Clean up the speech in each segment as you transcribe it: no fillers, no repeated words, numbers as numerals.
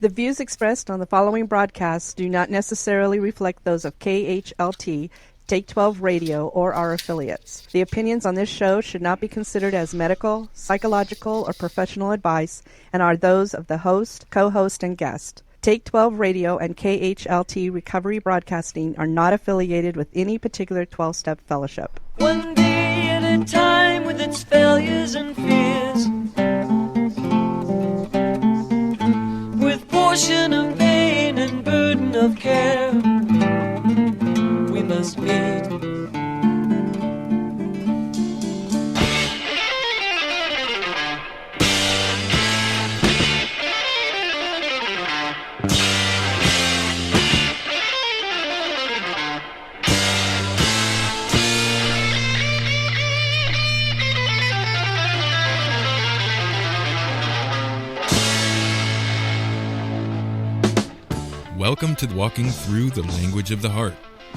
The views expressed on the following broadcasts do not necessarily reflect those of KHLT, Take 12 Radio, or our affiliates. The opinions on this show should not be considered as medical, psychological, or professional advice and are those of the host, co-host, and guest. Take 12 Radio and KHLT Recovery Broadcasting are not affiliated with any particular 12-step fellowship. One day at a time with its failures and fears, with portion of pain and burden of care, we must meet. Welcome to Walking Through the Language of the Heart,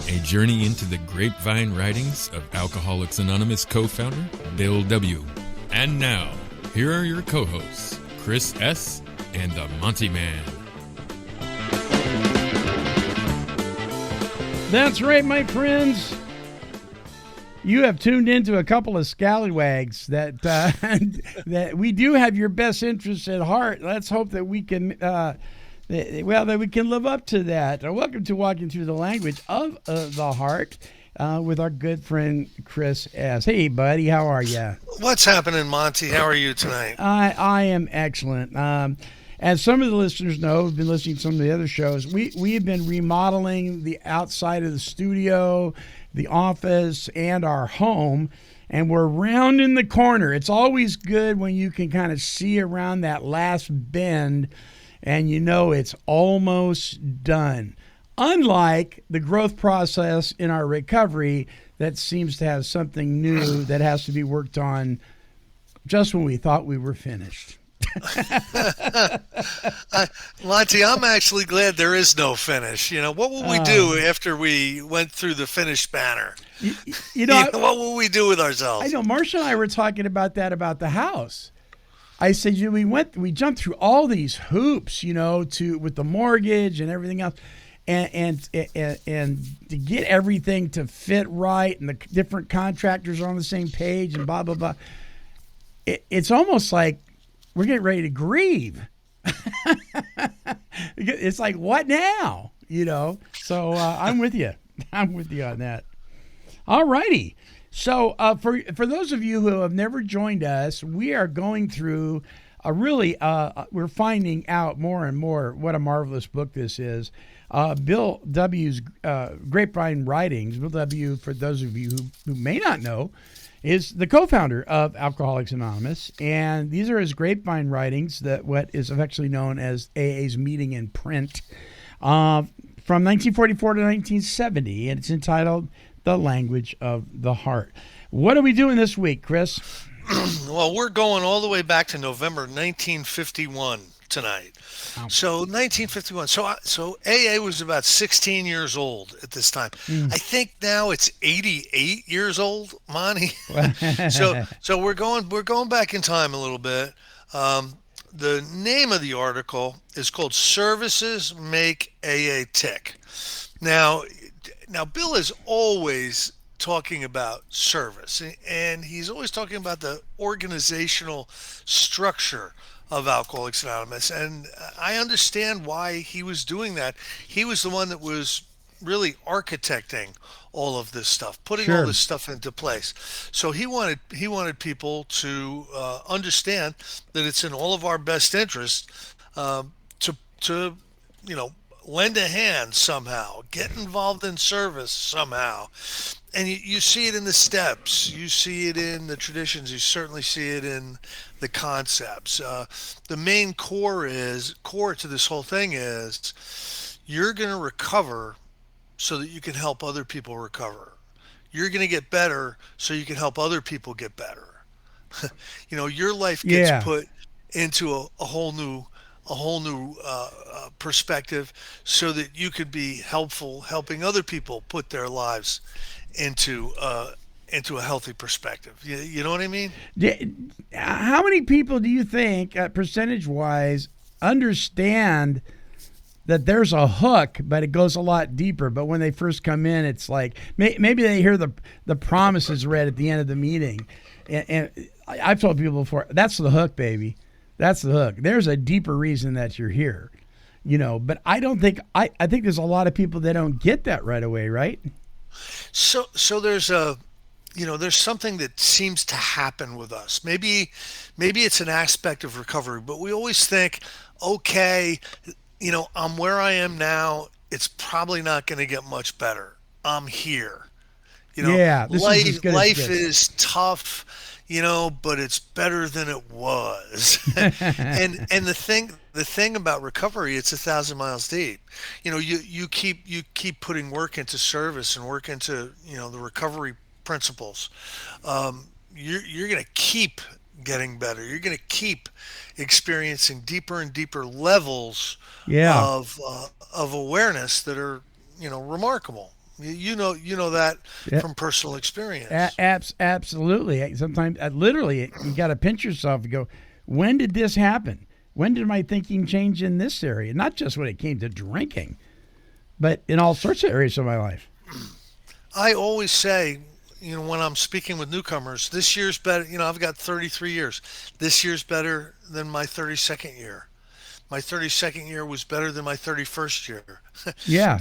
a journey into the Grapevine writings of Alcoholics Anonymous co-founder Bill W. And now, here are your co-hosts, Chris S. and the Monty'man. That's right, my friends. You have tuned into a couple of scallywags that that we do have your best interests at heart. Let's hope that we can that we can live up to that. Welcome to Walking Through the Language of the Heart with our good friend Chris S. Hey, buddy, how are you? What's happening, Monty? How are you tonight? I am excellent. As some of the listeners know, who've been listening to some of the other shows, we have been remodeling the outside of the studio, the office, and our home, and we're rounding the corner. It's always good when you can kind of see around that last bend and you know it's almost done. Unlike the growth process in our recovery that seems to have something new that has to be worked on just when we thought we were finished. Monty, I'm actually glad there is no finish. You know, what will we do after we went through the finish banner? You know, what will we do with ourselves? I know Marcia and I were talking about that about the house. I said, you know, we jumped through all these hoops, you know, with the mortgage and everything else, and to get everything to fit right, and the different contractors are on the same page, and blah blah blah. It's almost like we're getting ready to grieve. It's like, what now? You know. So I'm with you. I'm with you on that. All righty. So for those of you who have never joined us, we are going through we're finding out more and more what a marvelous book this is. Bill W.'s Grapevine writings. Bill W., for those of you who may not know, is the co-founder of Alcoholics Anonymous, and these are his Grapevine writings, that what is affectionately known as AA's Meeting in Print, from 1944 to 1970, and it's entitled The Language of the Heart. What are we doing this week, Chris? Well, we're going all the way back to November 1951 tonight. Wow. So 1951. So AA was about 16 years old at this time. I think now it's 88 years old, Monty. so we're going back in time a little bit. The name of the article is called "Services Make AA Tick." Now Bill is always talking about service, and he's always talking about the organizational structure of Alcoholics Anonymous, and I understand why he was doing that. He was the one that was really architecting all of this stuff, putting all this stuff into place. So he wanted people to understand that it's in all of our best interest to lend a hand somehow, get involved in service somehow. And you see it in the steps, you see it in the traditions, you certainly see it in the concepts. The main core to this whole thing is you're going to recover so that you can help other people recover. You're going to get better so you can help other people get better. Your life gets put into a whole new perspective so that you could be helpful, helping other people put their lives into a healthy perspective. You know what I mean? How many people do you think, percentage-wise, understand that there's a hook, but it goes a lot deeper. But when they first come in, it's like maybe they hear the promises read at the end of the meeting. And I've told people before, that's the hook, baby. That's the hook. There's a deeper reason that you're here, but I don't think, I think there's a lot of people that don't get that right away, right? So there's there's something that seems to happen with us. Maybe it's an aspect of recovery, but we always think, okay, I'm where I am now. It's probably not going to get much better. I'm here. Yeah, life is tough, but it's better than it was. and the thing about recovery, it's 1,000 miles deep. You keep putting work into service and work into the recovery principles. You're going to keep getting better. You're going to keep experiencing deeper and deeper levels of awareness that are remarkable. You know that from personal experience. Absolutely. Sometimes, literally, you got to pinch yourself and go, when did this happen? When did my thinking change in this area? Not just when it came to drinking, but in all sorts of areas of my life. I always say, when I'm speaking with newcomers, this year's better. I've got 33 years. This year's better than my 32nd year. My 32nd year was better than my 31st year. Yeah.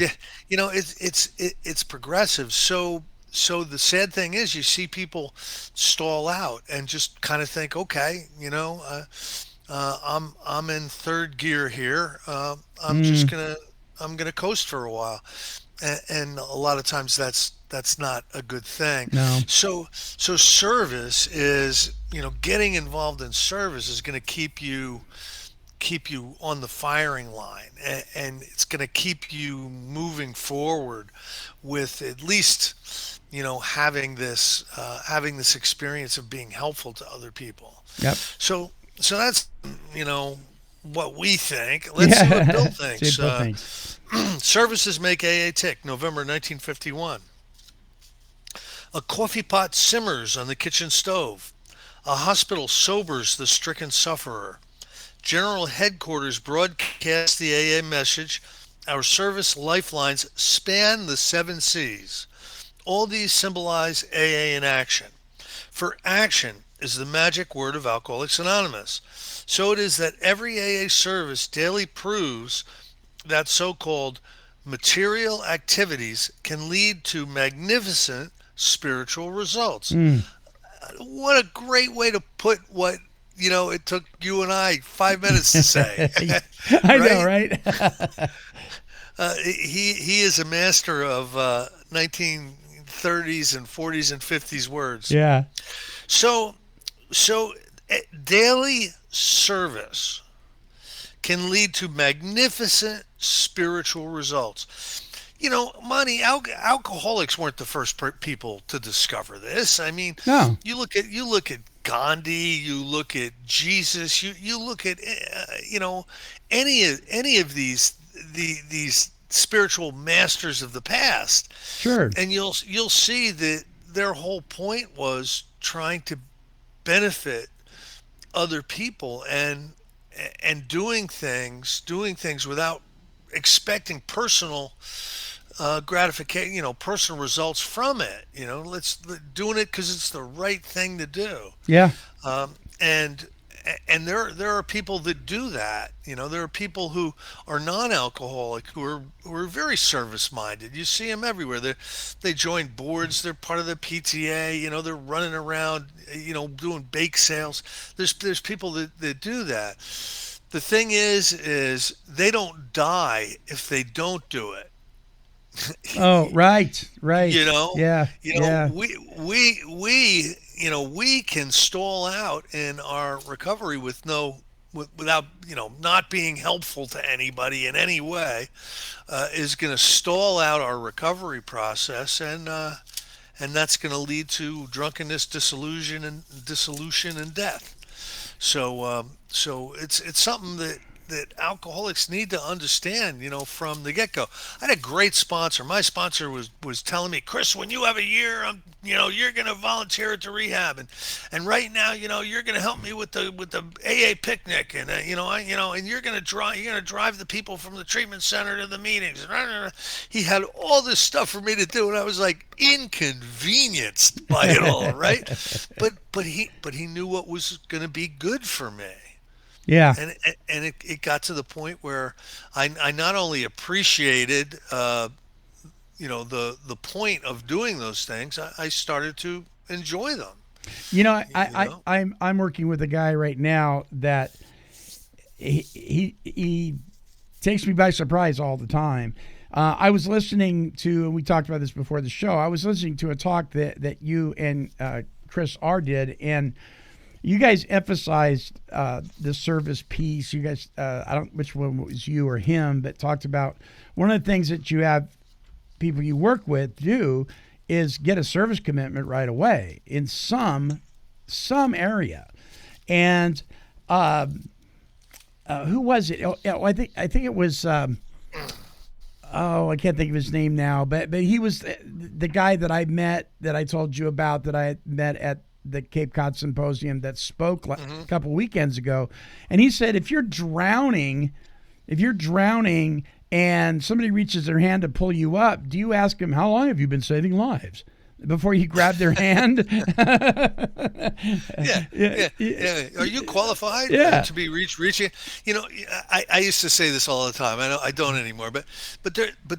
It's progressive. So the sad thing is, you see people stall out and just kind of think, okay, I'm in third gear here. I'm gonna coast for a while, and a lot of times that's not a good thing. No. So service is, getting involved in service is going to keep you on the firing line, and it's going to keep you moving forward with at least having this experience of being helpful to other people. Yep. So that's what we think. Let's see what Bill thinks. See what Bill thinks. Services make AA tick. November 1951. A coffee pot simmers on the kitchen stove. A hospital sobers the stricken sufferer. General Headquarters broadcast the AA message. Our service lifelines span the 7 C's. All these symbolize AA in action. For action is the magic word of Alcoholics Anonymous. So it is that every AA service daily proves that so-called material activities can lead to magnificent spiritual results. What a great way to put what it took you and I 5 minutes to say. I know, right? He is a master of 1930s and 40s and 50s words. Yeah. So daily service can lead to magnificent spiritual results. Monty, alcoholics weren't the first people to discover this. I mean, no. You look at Gandhi, you look at Jesus, you look at any of these spiritual masters of the past. Sure. And you'll see that their whole point was trying to benefit other people and doing things without expecting personal gratification, personal results from it. Let's doing it because it's the right thing to do. Yeah. And there are people that do that. There are people who are non-alcoholic who are very service-minded. You see them everywhere. They join boards. They're part of the PTA. They're running around. Doing bake sales. There's people that do that. The thing is they don't die if they don't do it. Oh, right. Yeah. Yeah. We can stall out in our recovery without not being helpful to anybody in any way, is going to stall out our recovery process, and that's going to lead to drunkenness, dissolution, and death. So it's something that alcoholics need to understand, from the get go. I had a great sponsor. My sponsor was telling me, Chris, when you have a year, you're going to volunteer at the rehab, and right now, you're going to help me with the AA picnic, and and you're going to drive the people from the treatment center to the meetings. He had all this stuff for me to do, and I was like inconvenienced by it all, right? But he knew what was going to be good for me. Yeah. And it got to the point where I not only appreciated the point of doing those things, I started to enjoy them. I'm working with a guy right now that he takes me by surprise all the time. I was listening to, and we talked about this before the show, I was listening to a talk that you and Chris R. did, and you guys emphasized the service piece. You guys, I don't know which one was you or him, but talked about one of the things that you have people you work with do is get a service commitment right away in some area. And who was it? I think it was. I can't think of his name now, but he was the guy that I met, that I told you about, that I met at the Cape Cod Symposium, that spoke a couple weekends ago. And he said, if you're drowning and somebody reaches their hand to pull you up, do you ask them, how long have you been saving lives, before you grab their hand? Yeah. Are you qualified to be reaching? I used to say this all the time. I don't anymore. But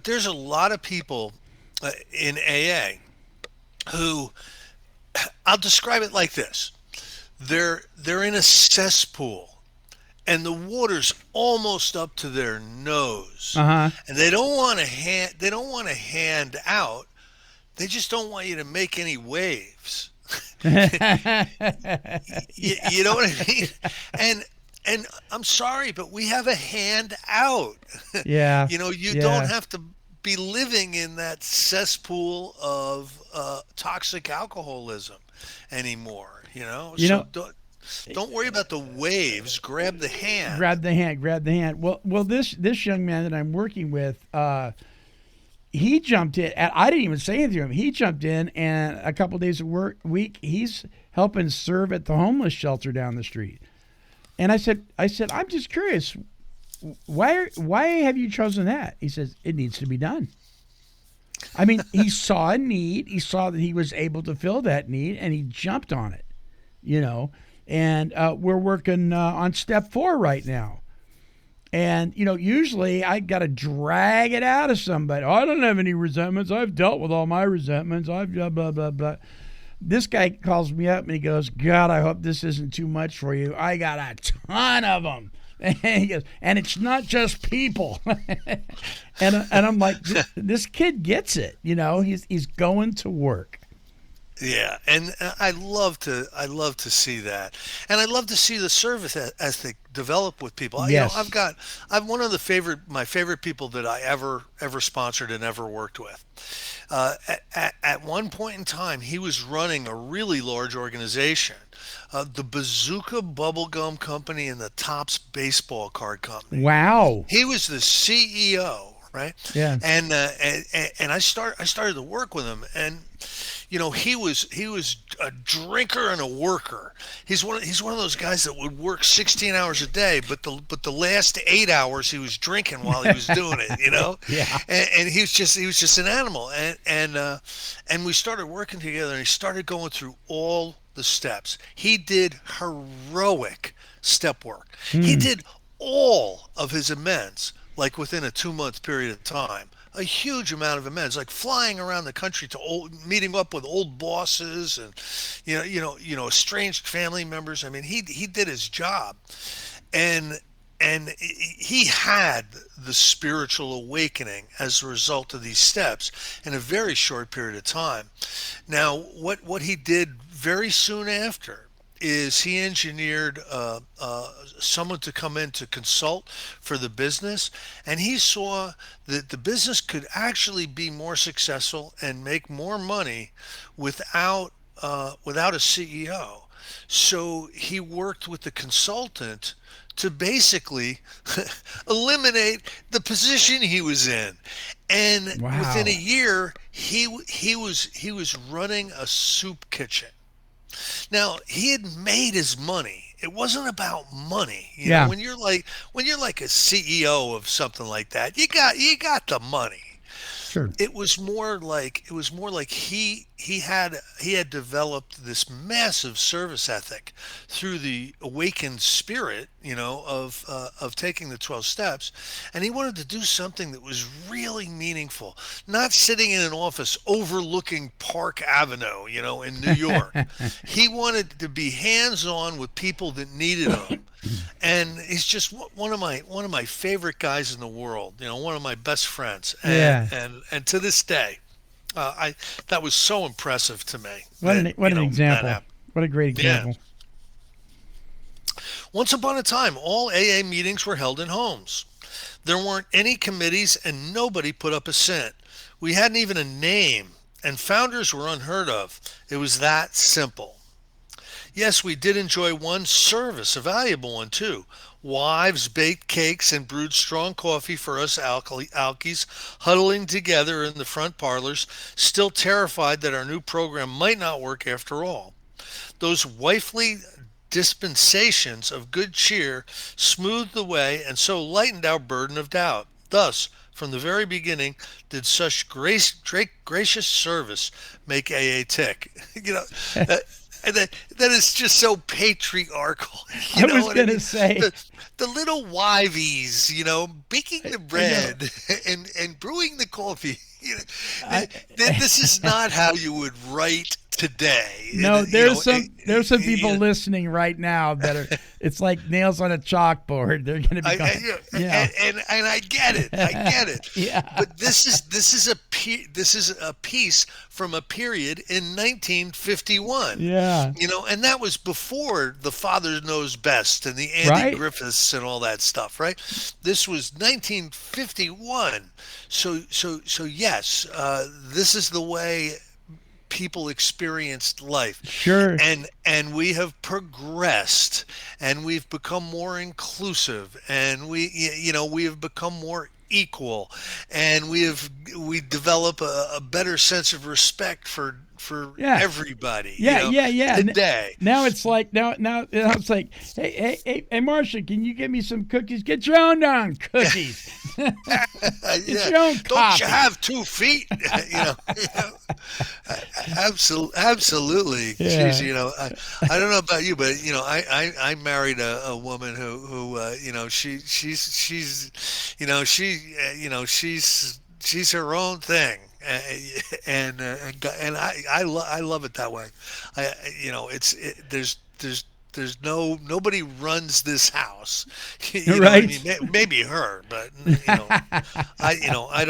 there's a lot of people in AA who, I'll describe it like this: they're in a cesspool, and the water's almost up to their nose, and they don't want to hand out. They just don't want you to make any waves. You know what I mean? And I'm sorry, but we have a hand out. Yeah. You don't have to be living in that cesspool of toxic alcoholism anymore. Don't worry about the waves. Grab the hand. Grab the hand. Well, this young man that I'm working with, he jumped in. I didn't even say anything to him. He jumped in, and a couple days a week, he's helping serve at the homeless shelter down the street. And I said, I'm just curious, why have you chosen that? He says, it needs to be done. I mean, he saw a need. He saw that he was able to fill that need, and he jumped on it. And we're working on step 4 right now. And, usually I got to drag it out of somebody. Oh, I don't have any resentments. I've dealt with all my resentments. I've blah, blah, blah, blah. This guy calls me up and he goes, God, I hope this isn't too much for you. I got a ton of them. And he goes, and it's not just people. and I'm like, this kid gets it. He's going to work. Yeah, and I love to see that, and I love to see the service as they develop with people. Yes. I'm one of my favorite people that I ever sponsored and ever worked with. At one point in time, he was running a really large organization, the Bazooka Bubblegum Company and the Topps Baseball Card Company. Wow. He was the CEO, right? Yeah. And I started to work with him, and he was a drinker and a worker. He's one of those guys that would work 16 hours a day, but the last 8 hours he was drinking while he was doing it. Yeah. And he was just an animal. And we started working together, and he started going through all the steps. He did heroic step work. He did all of his amends like within a 2-month period of time. A huge amount of amends, like flying around the country to meeting up with old bosses and estranged family members. I mean, he did his job, and he had the spiritual awakening as a result of these steps in a very short period of time. Now, what he did very soon after is he engineered someone to come in to consult for the business, and he saw that the business could actually be more successful and make more money without a CEO. So he worked with the consultant to basically eliminate the position he was in. And within Wow. a year, he was running a soup kitchen. Now, he had made his money. It wasn't about money. Yeah. When you're like a CEO of something like that, you got the money. Sure. It was more like he had developed this massive service ethic through the awakened spirit, of taking the 12 steps, and he wanted to do something that was really meaningful, not sitting in an office overlooking Park Avenue, in New York. He wanted to be hands-on with people that needed him. And he's just one of my favorite guys in the world. One of my best friends. Yeah. And to this day, I that was so impressive to me. What an that, what you an know, that example. happened. What a great Yeah. example. Once upon a time, all AA meetings were held in homes. There weren't any committees, and nobody put up a cent. We hadn't even a name, and founders were unheard of. It was that simple. Yes, we did enjoy one service, a valuable one too. Wives baked cakes and brewed strong coffee for us alkies, huddling together in the front parlors, still terrified that our new program might not work after all. Those wifely dispensations of good cheer smoothed the way and so lightened our burden of doubt. Thus, from the very beginning, did such gracious service make AA tick. you know, uh, and that is just so patriarchal. I You know was what I going to mean? say, The little wivies, baking the I know. bread and brewing the coffee. I, This is not how you would write today. no, there's some people you know, listening right now that are. It's like nails on a chalkboard. They're going to be going, and I get it. I get it. Yeah. But this is a piece from a period in 1951. Yeah. And that was before the Father Knows Best and the Andy Right. Griffiths and all that stuff, right? This was 1951. So yes, this is the way people experienced life. Sure. And we have progressed, and we've become more inclusive, and we have become more equal, and we develop a better sense of respect for Yeah. everybody. Yeah. Today. Now it's like it's like, hey, Marsha, can you get me some cookies? Get your own darn cookies. Get your own Don't coffee. you have 2 feet? Absolutely. Yeah. Jeez, I don't know about you, but I married a woman who she's her own thing. I love it that way. There's nobody runs this house. You know what I Right. mean? Maybe her, but I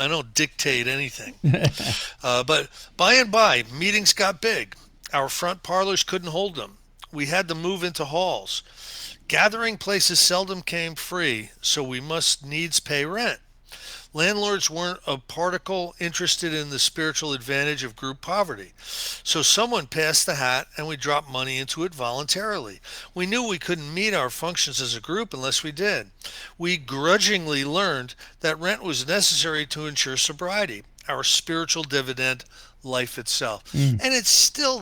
don't dictate anything. But by and by, meetings got big. Our front parlors couldn't hold them. We had to move into halls. Gathering places seldom came free, so we must needs pay rent. Landlords weren't a particle interested in the spiritual advantage of group poverty. So someone passed the hat and we dropped money into it voluntarily. We knew we couldn't meet our functions as a group unless we did. We grudgingly learned that rent was necessary to ensure sobriety, our spiritual dividend, life itself. And it's still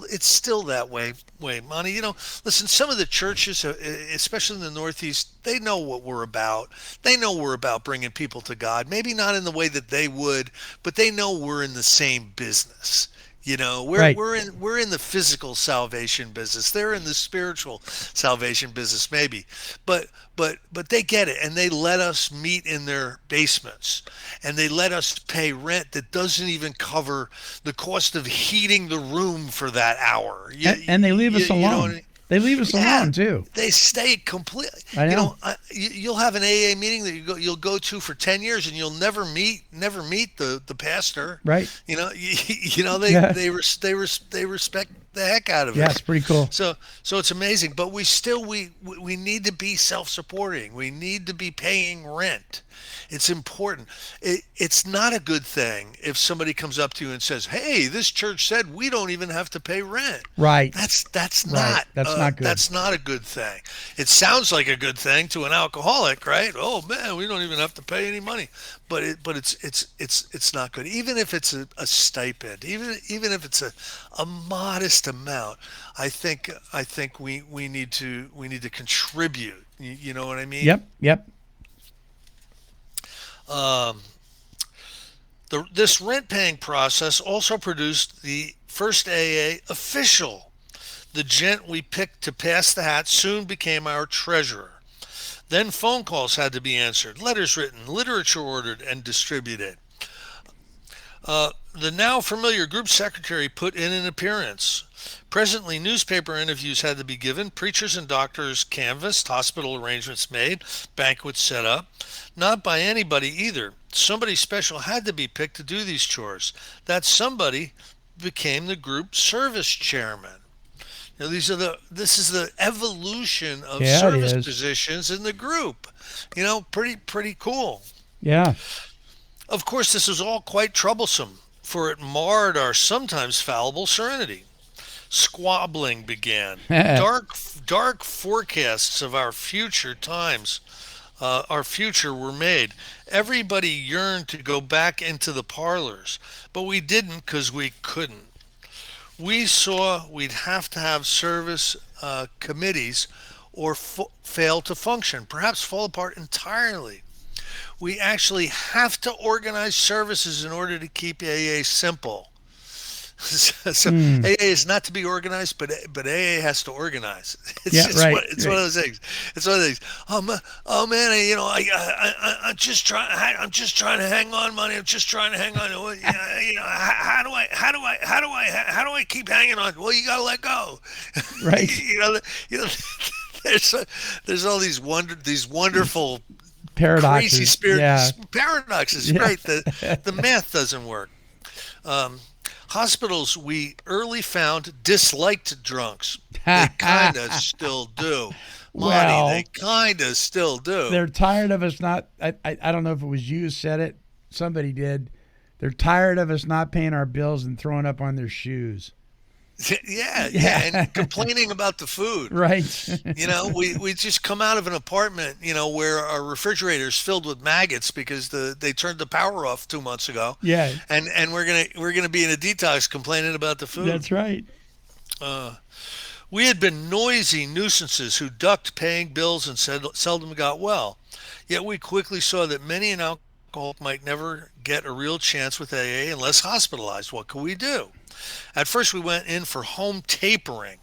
that way, Monty. Listen, some of the churches, especially in the Northeast, they know what we're about. They know we're about bringing people to God. Maybe not in the way that they would, but they know we're in the same business. We're Right. we're in the physical salvation business. They're in the spiritual salvation business, maybe, but they get it, and they let us meet in their basements, and they let us pay rent that doesn't even cover the cost of heating the room for that hour. And they leave us You know what I alone. mean? They leave us Yeah, alone too. they stay completely. I know. You'll have an AA meeting that you'll go to for 10 years, and you'll never meet the pastor. Right. They Yeah. they respect the heck out of Yeah, it. it's pretty cool. So it's amazing, but we need to be self-supporting. We need to be paying rent. It's important. It's not a good thing if somebody comes up to you and says, "Hey, this church said we don't even have to pay rent." Right. That's Right. not That's not good. that's not a good thing. It sounds like a good thing to an alcoholic, right? Oh man, we don't even have to pay any money, but it's not good. Even if it's a stipend, even if it's a modest amount, I think we need to contribute. You know what I mean? Yep. Yep. Um, this rent paying process also produced the first AA official. The gent we picked to pass the hat soon became our treasurer. Then phone calls had to be answered, letters written, literature ordered and distributed. The now familiar group secretary put in an appearance. Presently, newspaper interviews had to be given, preachers and doctors canvassed, hospital arrangements made, banquets set up. Not by anybody either. Somebody special had to be picked to do these chores. That somebody became the group service chairman. This is the evolution of Yeah, it service is. positions in the group. Pretty cool. Yeah. Of course, this was all quite troublesome, for it marred our sometimes fallible serenity. Squabbling began. Dark forecasts of our future were made. Everybody yearned to go back into the parlors, but we didn't because we couldn't. We saw we'd have to have service committees or fail to function, perhaps fall apart entirely. We actually have to organize services in order to keep AA simple. So AA is not to be organized, but AA has to organize. Yeah, right, It's right. one of those things. It's one of those things. Oh man, I'm just trying. I'm just trying to hang on, money. I'm just trying to hang on. Well, how do I keep hanging on? Well, you gotta let go. Right. You know. There's there's all these wonderful Paradoxes. crazy spirit Yeah. paradoxes. Yeah. Right. The math doesn't work. Um, Hospitals we early found disliked drunks. They kind of still do. Monty, Well, they kind of still do. they're tired of us not. I don't know if it was you who said it. Somebody did. They're tired of us not paying our bills and throwing up on their shoes. Yeah, and complaining about the food. Right. We just come out of an apartment, where our refrigerator's filled with maggots because they turned the power off 2 months ago. Yeah. And we're gonna be in a detox complaining about the food. That's right. We had been noisy nuisances who ducked paying bills and seldom got well. Yet we quickly saw that many an alcoholic might never get a real chance with AA unless hospitalized. What could we do? At first, we went in for home tapering,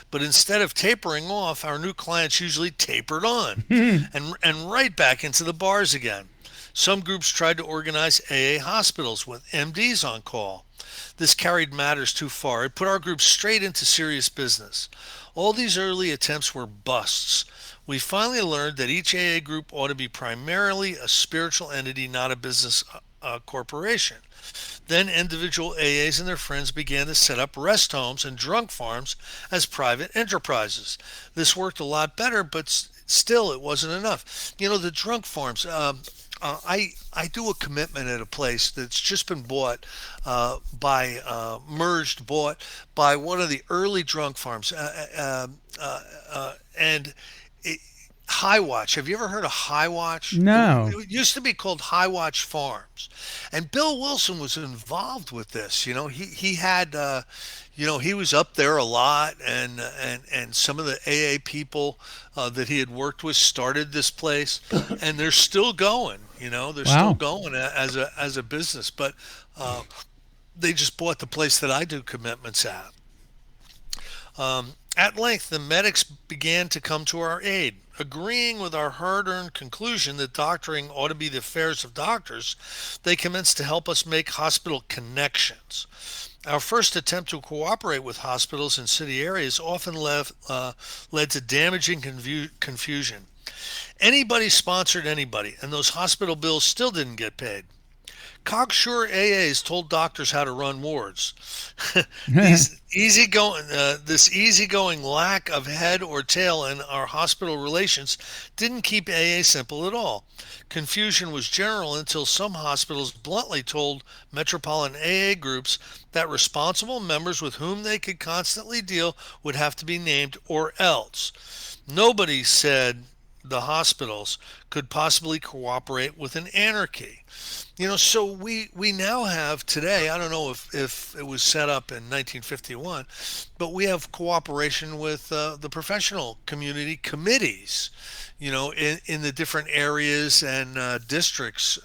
but instead of tapering off, our new clients usually tapered on and right back into the bars again. Some groups tried to organize AA hospitals with MDs on call. This carried matters too far. It put our group straight into serious business. All these early attempts were busts. We finally learned that each AA group ought to be primarily a spiritual entity, not a business corporation. Then individual AAs and their friends began to set up rest homes and drunk farms as private enterprises. This worked a lot better, but still it wasn't enough. The drunk farms, I do a commitment at a place that's just been bought bought by one of the early drunk farms. And High Watch. Have you ever heard of High Watch? No. It used to be called High Watch Farms, and Bill Wilson was involved with this. He had, he was up there a lot, and some of the AA people that he had worked with started this place, and they're still going. They're still going as a business, but they just bought the place that I do commitments at. At length, the medics began to come to our aid. Agreeing with our hard-earned conclusion that doctoring ought to be the affairs of doctors, they commenced to help us make hospital connections. Our first attempt to cooperate with hospitals in city areas often led to damaging confusion. Anybody sponsored anybody, and those hospital bills still didn't get paid. Cocksure AAs told doctors how to run wards. This easygoing lack of head or tail in our hospital relations didn't keep AA simple at all. Confusion was general until some hospitals bluntly told metropolitan AA groups that responsible members with whom they could constantly deal would have to be named or else. Nobody said the hospitals could possibly cooperate with an anarchy. So we now have today, I don't know if it was set up in 1951, but we have cooperation with the professional community committees, in the different areas and districts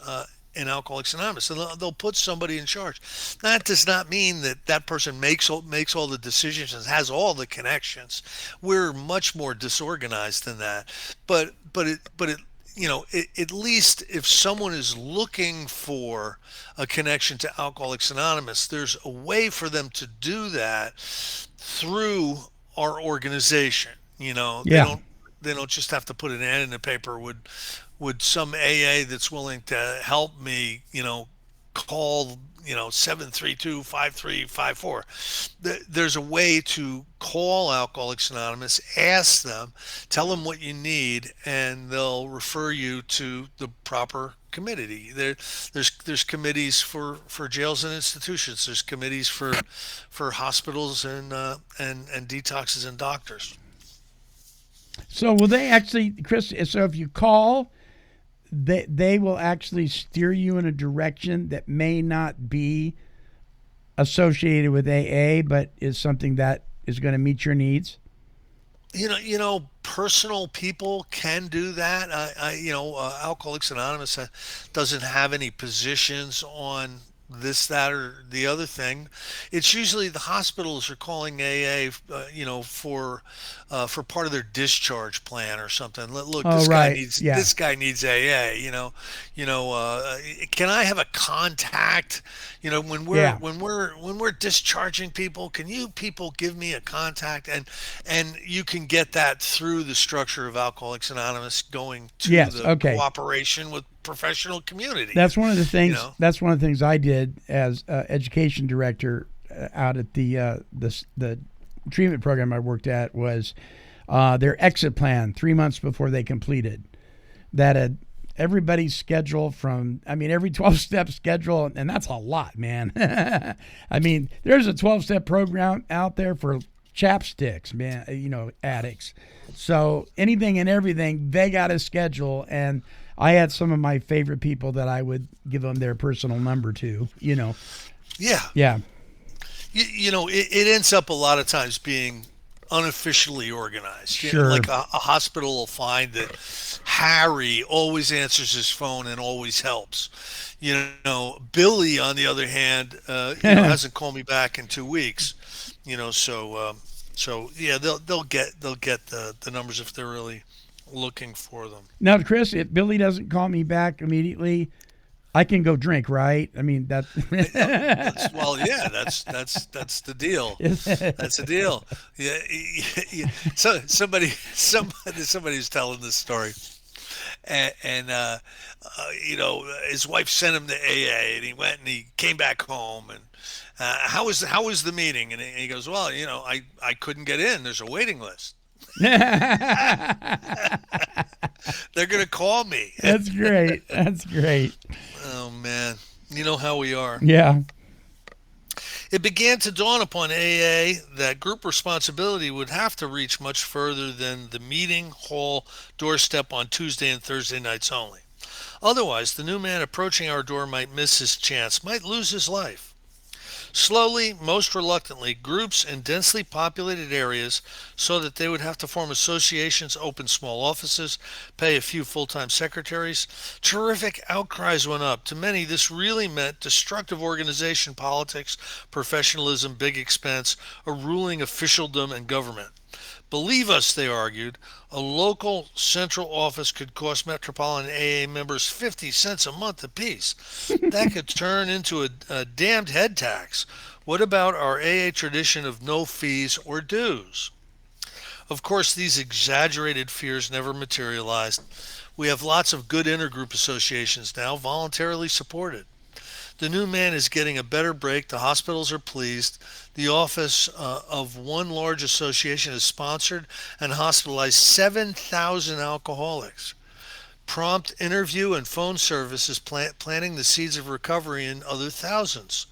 in Alcoholics Anonymous, and they'll put somebody in charge. That does not mean that that person makes all the decisions and has all the connections. We're much more disorganized than that. But at least if someone is looking for a connection to Alcoholics Anonymous, there's a way for them to do that through our organization. Yeah. They don't just have to put an ad in the paper. Would some AA that's willing to help me, call 732-5354. There's a way to call Alcoholics Anonymous, ask them, tell them what you need, and they'll refer you to the proper committee. There's committees for jails and institutions. There's committees for hospitals and detoxes and doctors. So will they actually, Chris? So if you call, they will actually steer you in a direction that may not be associated with AA, but is something that is going to meet your needs. Personal people can do that. Alcoholics Anonymous doesn't have any positions on this, that, or the other thing. It's usually the hospitals are calling AA, for part of their discharge plan or something. Look, Oh, right. Yeah. this guy needs AA. Can I have a contact? When we're Yeah. when we're discharging people, can you people give me a contact? And you can get that through the structure of Alcoholics Anonymous, going to Yes. the Okay. cooperation with professional community. That's one of the things. You know? That's one of the things I did as education director out at the treatment program I worked at was their exit plan 3 months before they completed. That had everybody's schedule from, every 12-step schedule, and that's a lot, man. There's a 12-step program out there for chapsticks, man, addicts. So anything and everything, they got a schedule, and I had some of my favorite people that I would give them their personal number to, Yeah. Yeah. It ends up a lot of times being unofficially organized. Sure. Like a hospital will find that Harry always answers his phone and always helps. Billy, on the other hand, hasn't called me back in 2 weeks. So yeah, they'll get the numbers if they're really looking for them. Now, Chris, if Billy doesn't call me back immediately, I can go drink, right? That's That's the deal. That's the deal. Yeah. So somebody's telling this story, and his wife sent him to AA, and he went and he came back home, and how was the meeting? And he goes, well, I couldn't get in. There's a waiting list. They're gonna call me. That's great. That's great. Oh man, you know how we are. Yeah. It began to dawn upon AA that group responsibility would have to reach much further than the meeting hall doorstep on Tuesday and Thursday nights only. Otherwise, the new man approaching our door might miss his chance, might lose his life. Slowly, most reluctantly, groups in densely populated areas saw that they would have to form associations, open small offices, pay a few full-time secretaries. Terrific outcries went up. To many, this really meant destructive organization, politics, professionalism, big expense, a ruling officialdom, and government. Believe us, they argued, a local central office could cost Metropolitan AA members 50 cents a month apiece. That could turn into a damned head tax. What about our AA tradition of no fees or dues? Of course, these exaggerated fears never materialized. We have lots of good intergroup associations now, voluntarily supported. The new man is getting a better break. The hospitals are pleased. The office of one large association has sponsored and hospitalized 7,000 alcoholics. Prompt interview and phone service is planting the seeds of recovery in other thousands.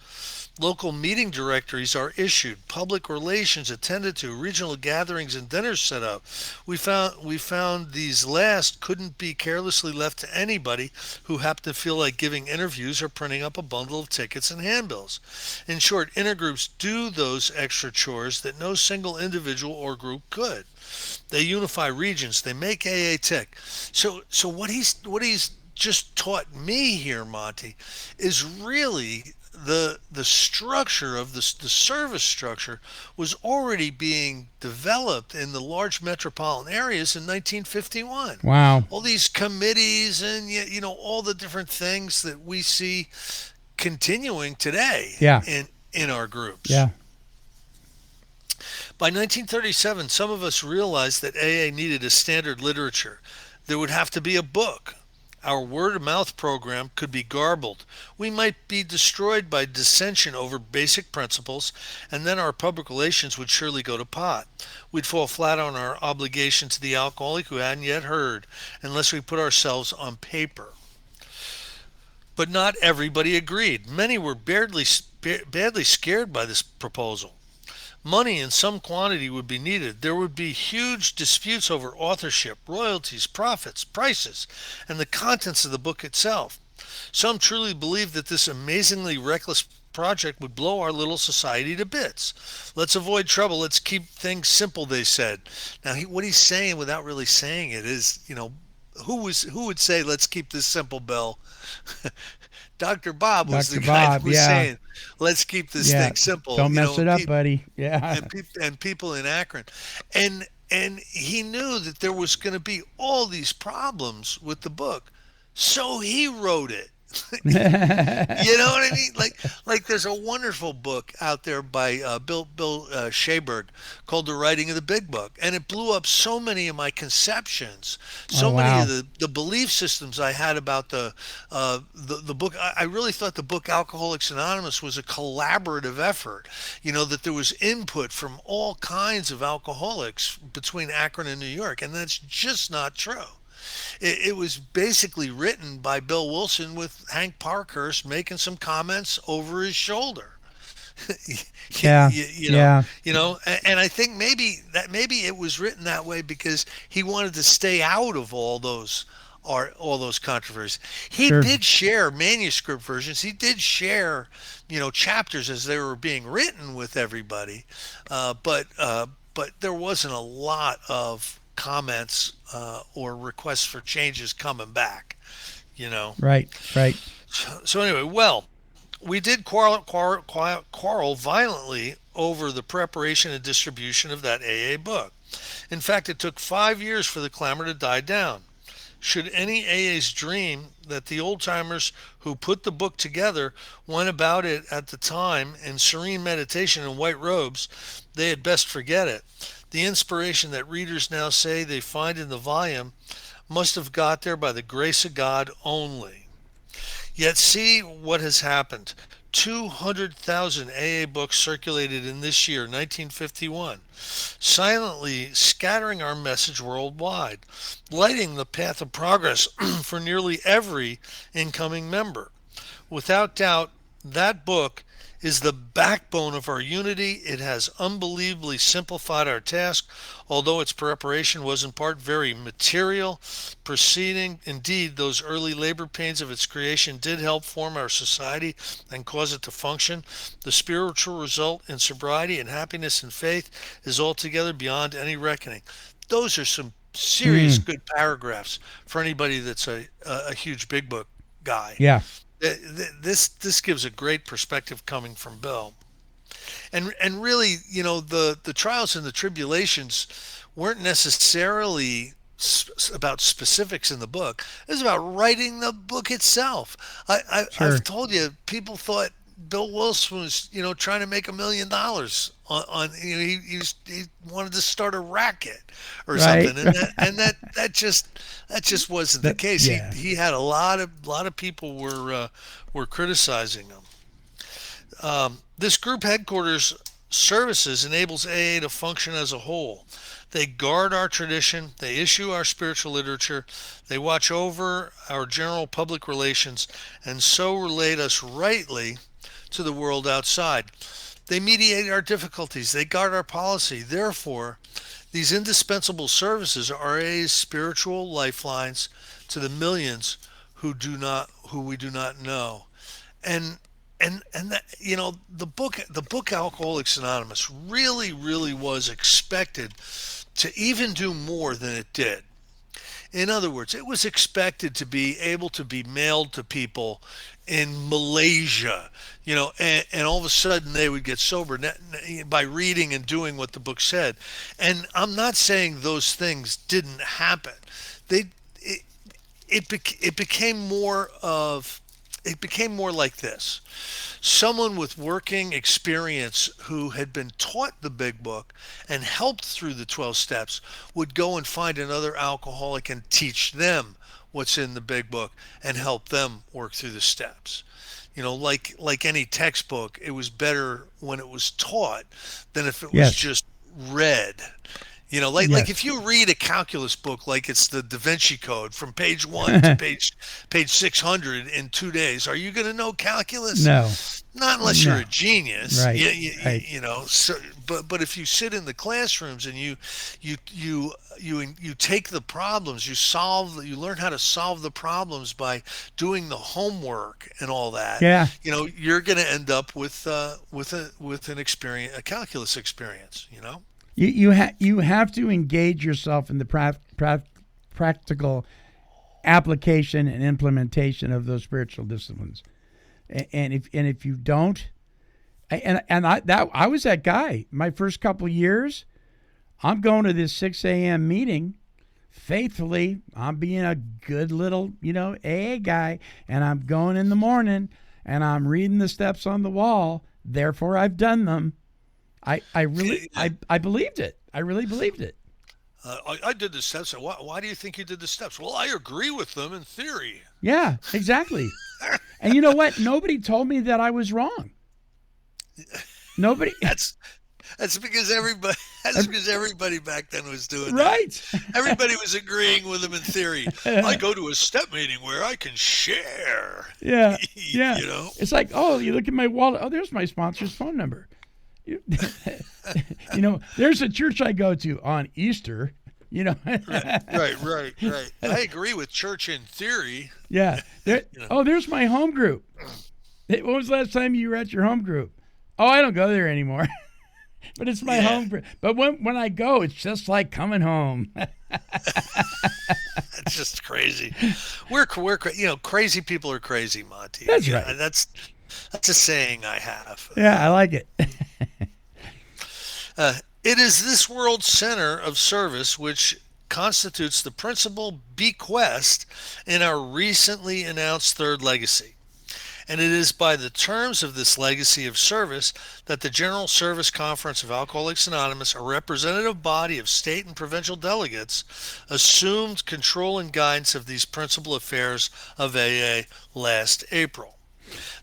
Local meeting directories are issued, public relations attended to, regional gatherings and dinners set up. We found these last couldn't be carelessly left to anybody who happened to feel like giving interviews or printing up a bundle of tickets and handbills. In short, intergroups do those extra chores that no single individual or group could. They unify regions. They make AA tick. So what he's just taught me here, Monty, is really the structure of the service structure was already being developed in the large metropolitan areas in 1951. Wow. All these committees and all the different things that we see continuing today Yeah. in our groups. Yeah. By 1937, some of us realized that AA needed a standard literature. There would have to be a book. Our word-of-mouth program could be garbled. We might be destroyed by dissension over basic principles, and then our public relations would surely go to pot. We'd fall flat on our obligation to the alcoholic who hadn't yet heard, unless we put ourselves on paper. But not everybody agreed. Many were badly scared by this proposal. Money in some quantity would be needed. There would be huge disputes over authorship, royalties, profits, prices, and the contents of the book itself. Some truly believed that this amazingly reckless project would blow our little society to bits. Let's avoid trouble. Let's keep things simple, they said. Now, what he's saying without really saying it is, who would say, let's keep this simple, Bill? Dr. Bob was Dr. the guy Bob, that was yeah. saying, let's keep this thing simple. Don't mess it up, buddy. Yeah. And people in Akron. And he knew that there was going to be all these problems with the book. So he wrote it. You know what I mean? Like there's a wonderful book out there by Bill Shaberg called The Writing of the Big Book, and it blew up so many of my conceptions, many of the belief systems I had about the book. I really thought the book Alcoholics Anonymous was a collaborative effort. That there was input from all kinds of alcoholics between Akron and New York, and that's just not true. It was basically written by Bill Wilson with Hank Parkhurst making some comments over his shoulder. Yeah. And I think maybe it was written that way because he wanted to stay out of all those controversies. He did share manuscript versions. He did share, chapters as they were being written with everybody. But there wasn't a lot of comments or requests for changes coming back, Right. So anyway, we did quarrel violently over the preparation and distribution of that AA book. In fact, it took 5 years for the clamor to die down. Should any AAs dream that the old-timers who put the book together went about it at the time in serene meditation in white robes, they had best forget it. The inspiration that readers now say they find in the volume must have got there by the grace of God only. Yet see what has happened. 200,000 AA books circulated in this year, 1951, silently scattering our message worldwide, lighting the path of progress for nearly every incoming member. Without doubt, that book is the backbone of our unity. It has unbelievably simplified our task, although its preparation was in part very material. Proceeding, indeed, those early labor pains of its creation did help form our society and cause it to function. The spiritual result in sobriety and happiness and faith is altogether beyond any reckoning. Those are some serious good paragraphs for anybody that's a huge big book guy. Yeah. This gives a great perspective coming from Bill, and really, the trials and the tribulations weren't necessarily about specifics in the book. It was about writing the book itself. I've told you, people thought Bill Wilson was, trying to make $1 million on he wanted to start a racket or Right. something, and that just wasn't the case. Yeah. He had a lot of people were criticizing him. This group headquarters services enables AA to function as a whole. They guard our tradition, they issue our spiritual literature, they watch over our general public relations, and so relate us rightly to the world outside. They mediate our difficulties, they guard our policy. Therefore, these indispensable services are AA's spiritual lifelines to the millions who we do not know. And that, the book Alcoholics Anonymous really was expected to even do more than it did. In other words, it was expected to be able to be mailed to people in Malaysia, and all of a sudden they would get sober by reading and doing what the book said. And I'm not saying those things didn't happen. They it it became more of it became more like this. Someone with working experience who had been taught the big book and helped through the 12 steps would go and find another alcoholic and teach them what's in the big book and help them work through the steps. Like any textbook, it was better when it was taught than if it was Yes. just read. Like Yes. if you read a calculus book like it's the Da Vinci Code from page 1 to page 600 in 2 days, are you going to know calculus? No. Not unless you're No. a genius. Right. You, Right. you know. So, but if you sit in the classrooms and you take the problems, you learn how to solve the problems by doing the homework and all that. Yeah. You're going to end up with an experience, a calculus experience. You have to engage yourself in the practical application and implementation of those spiritual disciplines. And if you don't, I was that guy. My first couple of years, I'm going to this 6 a.m. meeting faithfully. I'm being a good little AA guy, and I'm going in the morning and I'm reading the steps on the wall. Therefore, I've done them. I believed it. I really believed it. I did the steps. Why do you think you did the steps? Well, I agree with them in theory. Yeah, exactly. And you know what? Nobody told me that I was wrong. Nobody. That's because everybody back then was doing Right. that. Everybody was agreeing with them in theory. I go to a step meeting where I can share. Yeah. Yeah. You know? It's like, oh, you look at my wallet. Oh, there's my sponsor's phone number. There's a church I go to on Easter. Right. I agree with church in theory. Yeah. Oh, there's my home group. When was the last time you were at your home group? Oh, I don't go there anymore. But it's my home group. But when I go, it's just like coming home. It's just crazy. We're crazy people are crazy, Monty. That's right. That's a saying I have. Yeah, I like it. It is this world center of service which constitutes the principal bequest in our recently announced third legacy. And it is by the terms of this legacy of service that the General Service Conference of Alcoholics Anonymous, a representative body of state and provincial delegates, assumed control and guidance of these principal affairs of AA last April.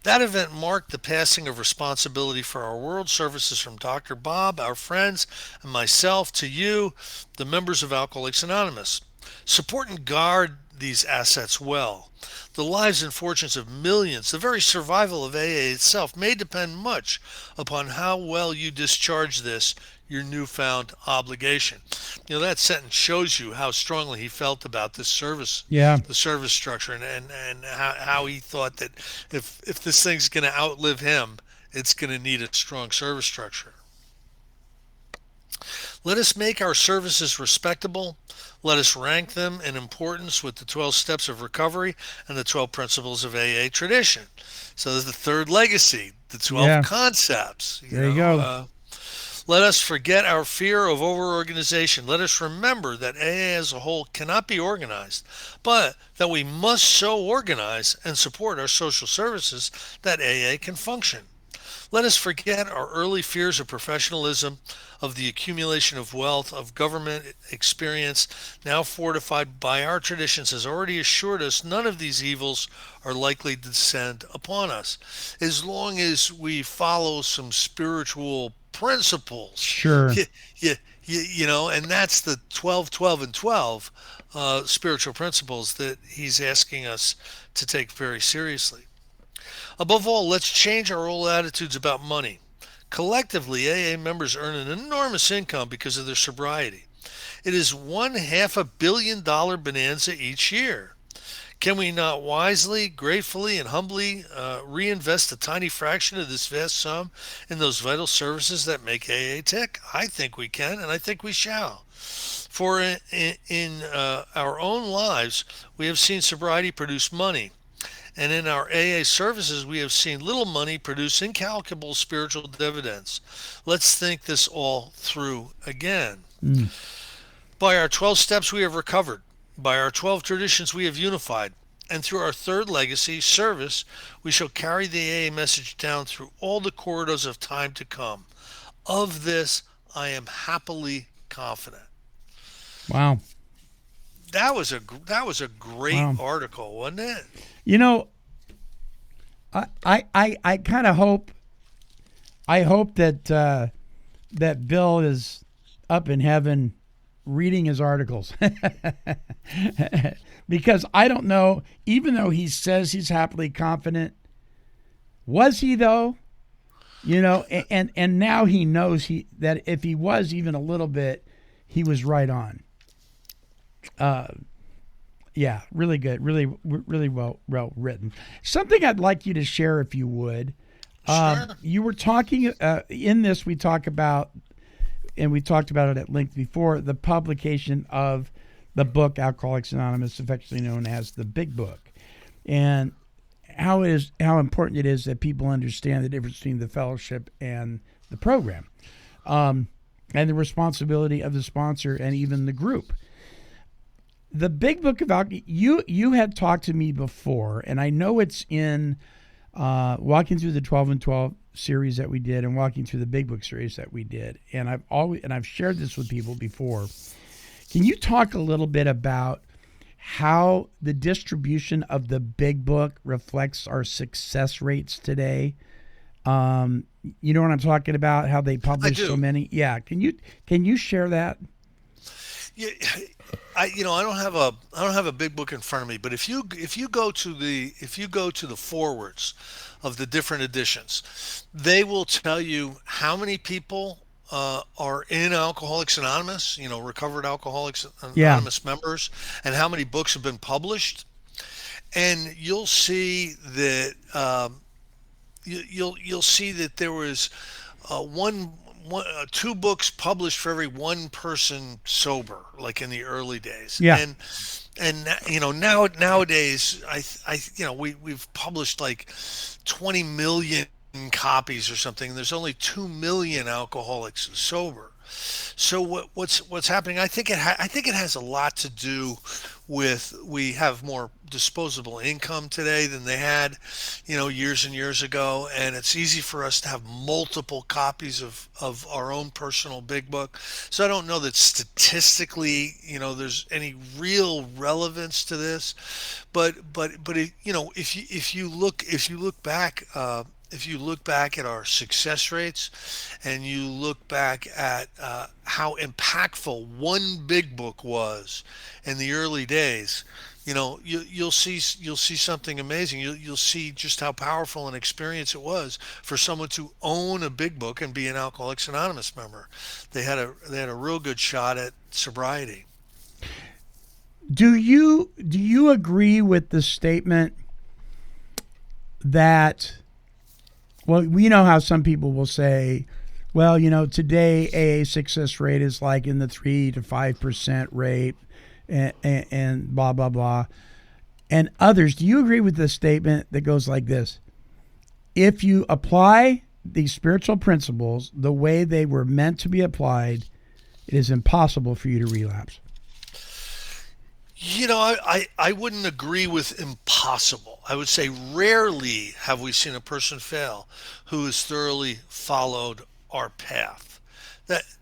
That event marked the passing of responsibility for our world services from Dr. Bob, our friends, and myself to you, the members of Alcoholics Anonymous. Support and guard these assets well. The lives and fortunes of millions, the very survival of AA itself, may depend much upon how well you discharge this, your newfound obligation. That sentence shows you how strongly he felt about this service, Yeah. the service structure, and how he thought that if this thing's going to outlive him, it's going to need a strong service structure. Let us make our services respectable. Let us rank them in importance with the 12 steps of recovery and the 12 principles of AA tradition. So there's the third legacy, the 12 concepts. There you go. Let us forget our fear of overorganization. Let us remember that AA as a whole cannot be organized, but that we must so organize and support our social services that AA can function. Let us forget our early fears of professionalism, of the accumulation of wealth, of government experience, now fortified by our traditions, has already assured us none of these evils are likely to descend upon us. As long as we follow some spiritual principles, Sure. you, and that's the 12, 12, and 12 spiritual principles that he's asking us to take very seriously. Above all, let's change our old attitudes about money. Collectively, AA members earn an enormous income because of their sobriety. It is $500 million bonanza each year. Can we not wisely, gratefully, and humbly reinvest a tiny fraction of this vast sum in those vital services that make AA tick? I think we can, and I think we shall. For in our own lives, we have seen sobriety produce money. And in our AA services, we have seen little money produce incalculable spiritual dividends. Let's think this all through again. By our 12 steps, we have recovered. By our 12 traditions, we have unified. And through our third legacy, service, we shall carry the AA message down through all the corridors of time to come. Of this, I am happily confident. Wow. That was a great article, wasn't it? You know, I kind of hope that that Bill is up in heaven reading his articles. Because I don't know, even though he says he's happily confident, was he though? You know, and now he knows that if he was even a little bit, he was right on. Yeah, really good, really well written. Something I'd like you to share, if you would. Sure. You were talking in this. We talk about, and we talked about it at length before, the publication of the book Alcoholics Anonymous, affectionately known as the Big Book, and how important it is that people understand the difference between the fellowship and the program, and the responsibility of the sponsor and even the group. The Big Book of Alcohol, you had talked to me before, and I know it's in Walking Through the 12 and 12 series that we did and Walking Through the Big Book series that we did. And I've shared this with people before. Can you talk a little bit about how the distribution of the Big Book reflects our success rates today? You know what I'm talking about? How they publish so many? Yeah. Can you share that? Yeah, I don't have a big book in front of me, but if you go to the forwards of the different editions, they will tell you how many people are in Alcoholics Anonymous, recovered Alcoholics Anonymous members, and how many books have been published, and you'll see that you'll see that there was two books published for every one person sober, like in the early days. Yeah. And nowadays we've published like 20 million copies or something, and there's only 2 million alcoholics sober. So what's happening? I think it has a lot to do with we have more disposable income today than they had, years and years ago, and it's easy for us to have multiple copies of our own personal Big Book. So I don't know that statistically, there's any real relevance to this, but if you look back. If you look back at our success rates and you look back at how impactful one Big Book was in the early days, you'll see something amazing. You'll see just how powerful an experience it was for someone to own a Big Book and be an Alcoholics Anonymous member. They had a real good shot at sobriety. Do you agree with the statement that? Well, we know how some people will say, well, today AA success rate is like in the 3 to 5% rate and blah, blah, blah. And others, do you agree with the statement that goes like this? If you apply these spiritual principles the way they were meant to be applied, it is impossible for you to relapse. I wouldn't agree with impossible. I would say rarely have we seen a person fail who has thoroughly followed our path.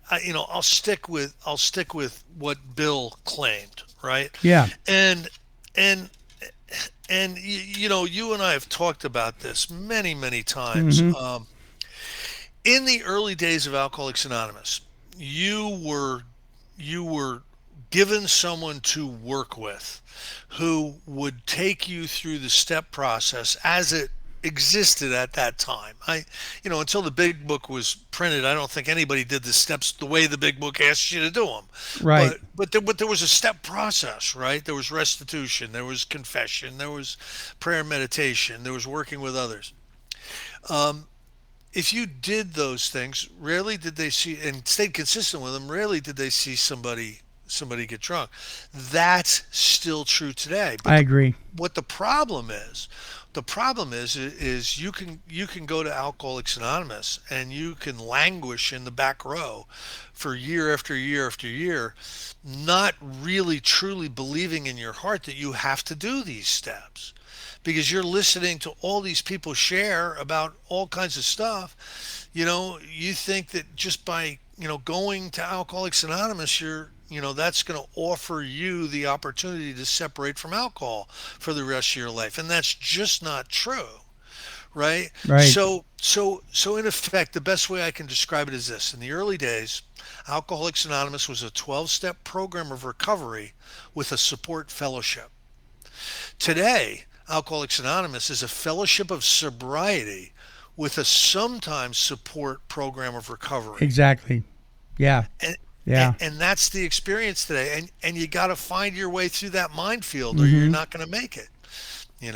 I'll stick with what Bill claimed, right? Yeah. And you and I have talked about this many, many times. Mm-hmm. In the early days of Alcoholics Anonymous, you were given someone to work with who would take you through the step process as it existed at that time. Until the big book was printed, I don't think anybody did the steps the way the big book asked you to do them. Right. But there was a step process, right? There was restitution, there was confession, there was prayer and meditation, there was working with others. If you did those things, rarely did they see, and stayed consistent with them, rarely did they see somebody get drunk. That's still true today. But I agree. What the problem is you can go to Alcoholics Anonymous and you can languish in the back row for year after year after year, not really truly believing in your heart that you have to do these steps, because you're listening to all these people share about all kinds of stuff. You think that just by going to Alcoholics Anonymous, that's going to offer you the opportunity to separate from alcohol for the rest of your life. And that's just not true, right? Right. So in effect, the best way I can describe it is this. In the early days, Alcoholics Anonymous was a 12-step program of recovery with a support fellowship. Today, Alcoholics Anonymous is a fellowship of sobriety with a sometimes support program of recovery. Exactly. Yeah. And that's the experience today. And you got to find your way through that minefield, or you're not going to make it. You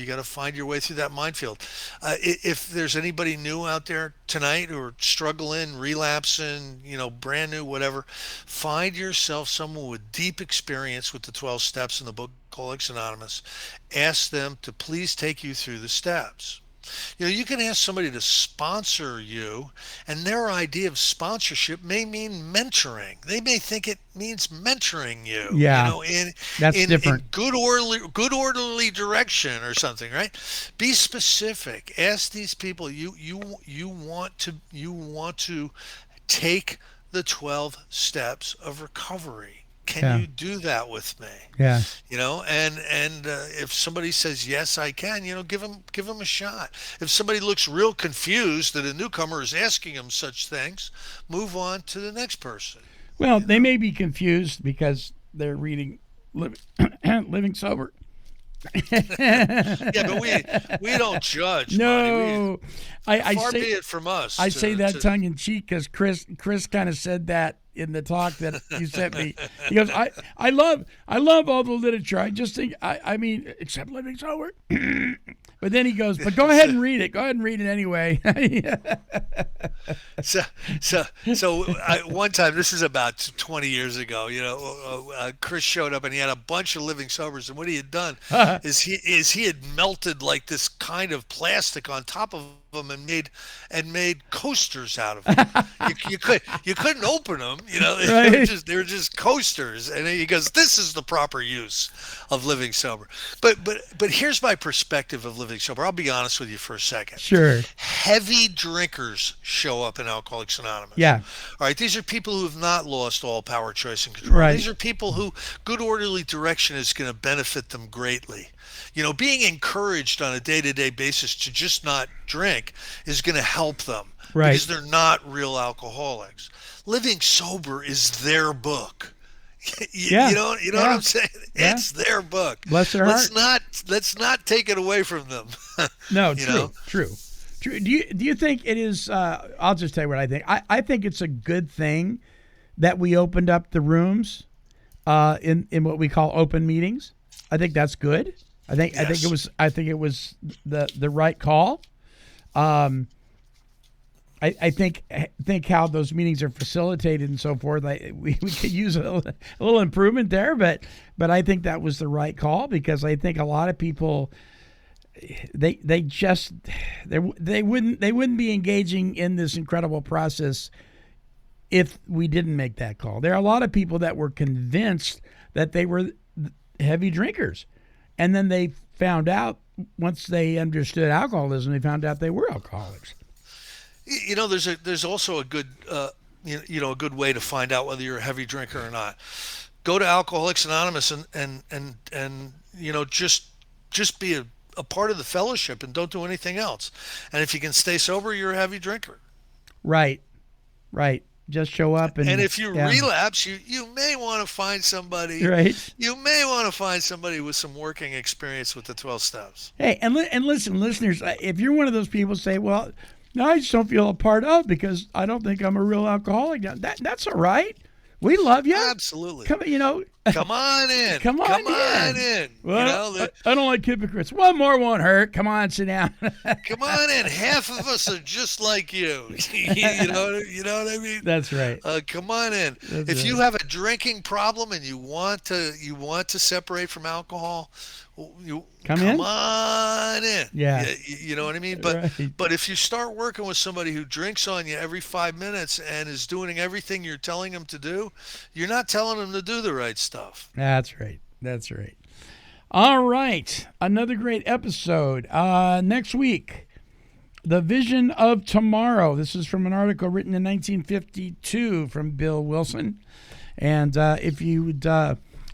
got to find your way through that minefield. If there's anybody new out there tonight who are struggling, relapsing, brand new, whatever, find yourself someone with deep experience with the 12 steps in the book Alcoholics Anonymous. Ask them to please take you through the steps. You can ask somebody to sponsor you, and their idea of sponsorship may mean mentoring. They may think it means mentoring you. Yeah, that's different. In good orderly direction or something, right? Be specific. Ask these people. You want to take the 12 steps of recovery. Can you do that with me? Yeah. And if somebody says yes, I can. Give them a shot. If somebody looks real confused that a newcomer is asking them such things, move on to the next person. Well, they may be confused because they're reading Living Sober. Yeah, but we don't judge. No, far be it from us. I say that tongue in cheek because Chris kind of said that in the talk that you sent me. He goes, I love all the literature. I just think I mean, except Living Sober. But then he goes, but go ahead and read it. Go ahead and read it anyway. One time, this is about 20 years ago, Chris showed up and he had a bunch of Living Sobers, and what he had done is he had melted like this kind of plastic on top of them and made coasters out of them. you couldn't open them, Right. they were just coasters. And he goes, this is the proper use of Living Sober. But here's my perspective of Living Sober. I'll be honest with you for a second. Sure. Heavy drinkers show up in Alcoholics Anonymous. Yeah. All right. These are people who have not lost all power, choice, and control. Right. These are people who good orderly direction is going to benefit them greatly. Being encouraged on a day-to-day basis to just not drink is going to help them. Right. Because they're not real alcoholics. Living Sober is their book. You know what I'm saying? Yeah. It's their book. Bless their heart. Let's not take it away from them. No, true. Do you think it is? I'll just tell you what I think. I think it's a good thing that we opened up the rooms in what we call open meetings. I think that's good. I think it was the right call. I think how those meetings are facilitated and so forth. We could use a little improvement there, but I think that was the right call, because I think a lot of people they just they wouldn't be engaging in this incredible process if we didn't make that call. There are a lot of people that were convinced that they were heavy drinkers, and then they found out, once they understood alcoholism, they found out they were alcoholics. There's also a good a good way to find out whether you're a heavy drinker or not. Go to Alcoholics Anonymous and just be a part of the fellowship and don't do anything else. And if you can stay sober, you're a heavy drinker. Right. Just show up and if you relapse, you may want to find somebody. Right. You may want to find somebody with some working experience with the 12 steps. Hey, and listen, listeners, if you're one of those people who say, well, no, I just don't feel a part of because I don't think I'm a real alcoholic. That's all right. We love you. Absolutely. Come on in. Come on in. Well, I don't like hypocrites. One more won't hurt. Come on, sit down. Come on in. Half of us are just like you. you know what I mean? That's right. Come on in. If you have a drinking problem and you want to separate from alcohol, come on in. Yeah. You know what I mean? But if you start working with somebody who drinks on you every 5 minutes and is doing everything you're telling them to do, you're not telling them to do the right stuff. That's right. All right. Another great episode. Next week, The Vision of Tomorrow. This is from an article written in 1952 from Bill Wilson. And if you would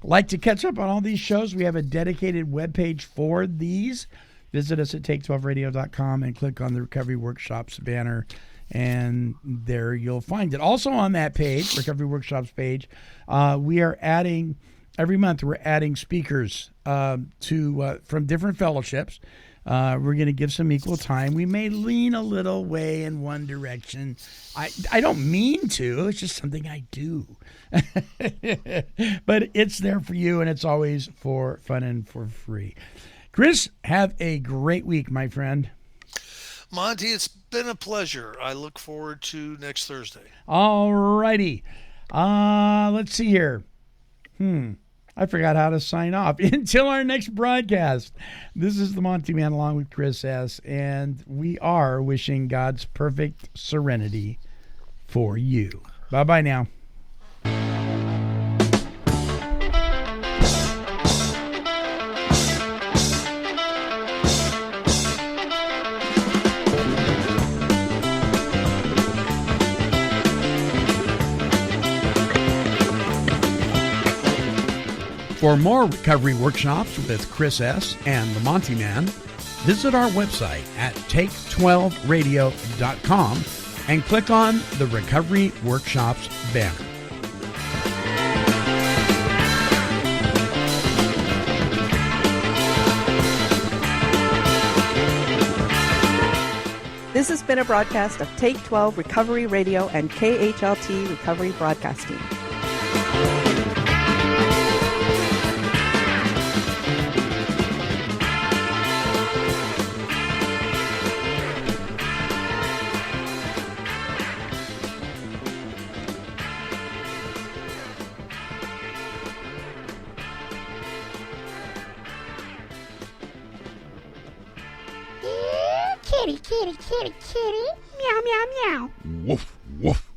like to catch up on all these shows, we have a dedicated webpage for these. Visit us at take12radio.com and click on the Recovery Workshops banner, and there you'll find it. Also on that page, Recovery Workshops page, we are adding, every month we're adding speakers from different fellowships. We're going to give some equal time. We may lean a little way in one direction. I don't mean to. It's just something I do. But it's there for you, and it's always for fun and for free. Chris, have a great week, my friend. Monty, it's been a pleasure. I look forward to next Thursday. All righty. Let's see here. I forgot how to sign off. Until our next broadcast, this is the Monty'man along with Chris S., and we are wishing God's perfect serenity for you. Bye-bye now. For more recovery workshops with Chris S. and the Monty'man, visit our website at take12radio.com and click on the Recovery Workshops banner. This has been a broadcast of Take 12 Recovery Radio and KHLT Recovery Broadcasting. Kitty, kitty, kitty, kitty. Meow, meow, meow. Woof, woof.